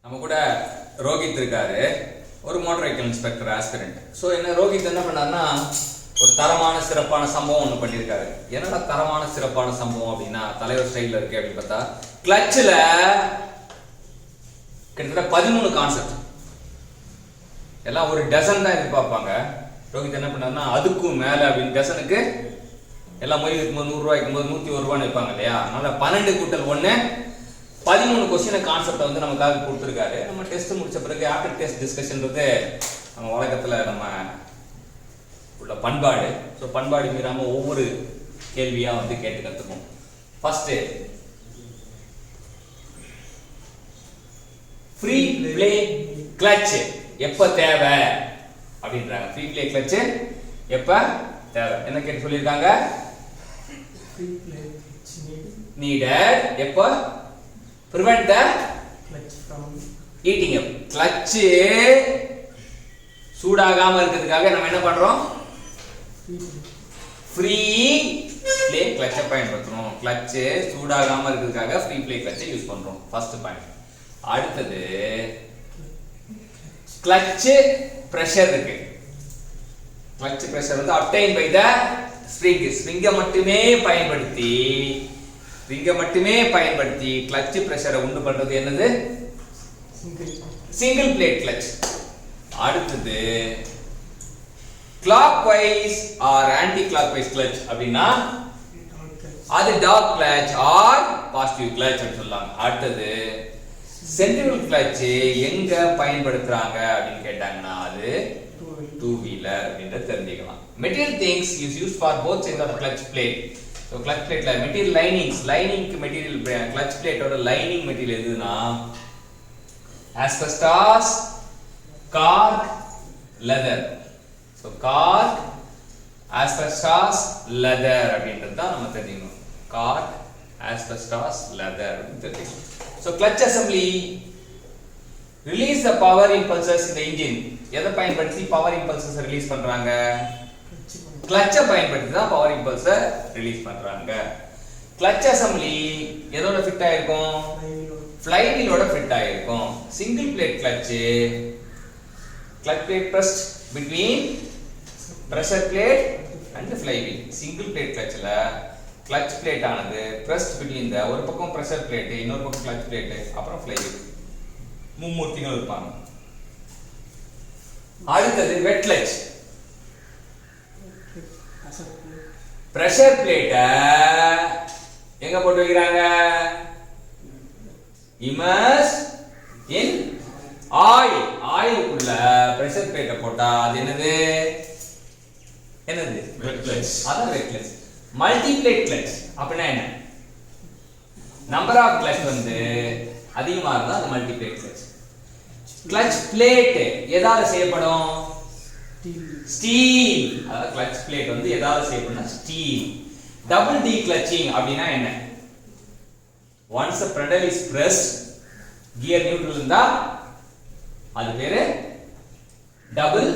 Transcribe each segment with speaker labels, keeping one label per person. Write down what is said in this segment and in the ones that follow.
Speaker 1: நம்ம கூட ரோஹித் இருக்காரு, ஒரு motor vehicle inspector aspirant. So என்ன ரோஹித் என்ன பண்ணாருன்னா ஒரு தரமான சிறப்பான சம்பவம் ஒன்று பண்ணியிருக்காரு. என்னடா தரமான சிறப்பான சம்பவம் அப்படின்னா தலைவர் ஸ்டைலில் இருக்கு அப்படின்னு பார்த்தா கிளட்சில் கிட்டத்தட்ட 13 கான்செப்ட், எல்லாம் ஒரு டசன் தான் எதிர்பார்ப்பாங்க. ரோஹித் என்ன பண்ணாருன்னா அதுக்கும் மேலே அப்படின்னு டசனுக்கு எல்லாம் மொழி இருக்கும்போது 100 ரூபாய்க்கு போது 101 ரூபான்னு வைப்பாங்க இல்லையா. அதனால 12 கூட்டல் 1 13 கொஸ்டின் கான்செப்டை வந்து நமக்காக கொடுத்துருக்காரு. நம்ம டெஸ்ட் முடிச்ச பிறகு ஆஃப்டர் டெஸ்ட் டிஸ்கஷன்றது நம்ம வழக்கத்தில் நம்ம உள்ள பண்பாடு. ஸோ பண்பாடு மீறாமல் ஒவ்வொரு கேள்வியாக வந்து கேட்டு கற்றுக்கணும். ஃபர்ஸ்ட் ஃப்ரீ பிளே கிளட்ச் எப்போ தேவை அப்படின்றாங்க. ஃப்ரீ பிளே கிளட்ச் எப்போ தேவை என்ன கேட்டு சொல்லியிருக்காங்க. நீடட் எப்போ prevent the clutch from eating up. clutch சூடாகாம இருக்கிறதுக்காக நம்ம என்ன பண்றோம், ஃப்ரீ ப்ளே கிளட்சை பயன்படுத்துறோம். கிளட்ச் சூடாகாம இருக்கிறதுக்காக ஃப்ரீ ப்ளே கிளட்சை யூஸ் பண்றோம். First point. அடுத்தது கிளட்ச் பிரஷர் இருக்கு. கிளட்ச் பிரஷர் வந்து obtained by the spring. ஸ்ப்ரிங்கை மட்டுமே பயன்படுத்தி கிளட்ச் பிரஷரை உண்டு பண்றது என்னது, சிங்கிள் பிளேட் கிளட்ச். அடுத்தது clockwise or anticlockwise clutch அப்படின்னா அது dog clutch or positive clutch அப்படின்னு சொல்லலாம். அடுத்தது சென்ட்ரல் கிளட்ச் எங்க பயன்படுத்துறாங்க அப்படின்னு கேட்டாங்கன்னா அது டூ வீலர் அப்படின்றது தெரிஞ்சுக்கலாம். Material things is used for both sides of clutch plate. So clutch பிளேட்ல மெட்டீரியல் லைனிங்க்கு மெட்டீரியல் கிளட்ச் பிளேட்டோட லைனிங் மெட்டீரியல் எதுனா asbestos, cork, leather. So cork, asbestos, leather அப்படின்றது தான் நம்ம தெரிஞ்சுக்கணும். கார்க், ஆஸ்பெஸ்டாஸ், லெதர் அப்படின்னு தெரிஞ்சுக்கணும். So clutch assembly release the power impulses இந்த இன்ஜின். எதை பயன்படுத்தி பவர் இம்பல்சஸ் ரிலீஸ் பண்றாங்க, கிளட்சை பயன்படுத்தி தான் பவர் இம்பல்ஸை ரிலீஸ் பண்றாங்க. கிளட்ச் அசம்பிளி எதோட ஃபிட் ஆயிருக்கும், ஃப்ளைவீலோட ஃபிட் ஆயிருக்கும். Single plate clutch plate pressed between pressure plate and flywheel. Single plate கிளட்ச்ல கிளட்ச் பிளேட் ஆனது பிரஸ்ட் பிட்வீன் த ஒரு பக்கம் பிரஷர் பிளேட் இன்னொரு பக்கம் கிளட்ச் பிளேட் அப்புறம் ஃப்ளைவீல். மும்மூர்த்திகள் இருப்பாங்க. அடுத்தது வெட் கிளட்ச். பிரஷர் பிளேட்ட எங்க போட்டு வைக்கிறாங்க, இமர்ஸ் இன் ஆயிலுக்குள்ள பிரஷர் பிளேட்ட போட்டா அது என்னது வெட் கிளட்ச். அதான் wet clutch. Multi plate clutch அப்படின்னா என்ன, நம்பர் ஆஃப் கிளட்ச் வந்து அதிகமா இருந்தா அது multi plate clutch. Clutch plate எதால செய்யப்படும், ஸ்டீல். அதாவது கிளட்ச் பிளேட் வந்து எதால செய்யப்படும்னா ஸ்டீல். டபுள் டி கிளட்சிங் அப்படின்னா என்ன, once the pedal is pressed gear neutral இருந்தா அது பேரு டபுள்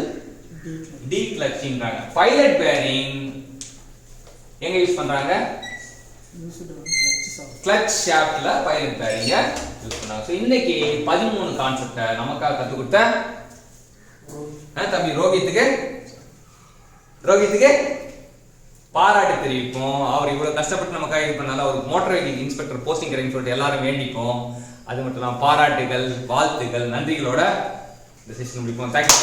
Speaker 1: டி கிளட்சிங்றாங்க. பைலட் பேரிங் எங்க யூஸ் பண்றாங்க, கிளட்ச் ஷாஃப்ட்ல பைலட் பேரிங்க யூஸ் பண்றாங்க. சோ இன்னைக்கு 13 கான்செப்ட நமக்காக கத்து கொடுத்த தம்பி ரோஹித்துக்கு பாராட்டு தெரிவிப்போம். அவர் இவ்வளவு கஷ்டப்பட்டு நமக்காக இது பண்ணால ஒரு மோட்டார் வெஹிக்கிள் இன்ஸ்பெக்டர் போஸ்டிங் கிடைக்குன்னு சொல்லிட்டு எல்லாரும் வேண்டிப்போம். அது மட்டும் இல்லாமல் பாராட்டுகள், வாழ்த்துகள், நன்றிகளோட இந்த செஷன் முடிப்போம். தேங்க்யூ.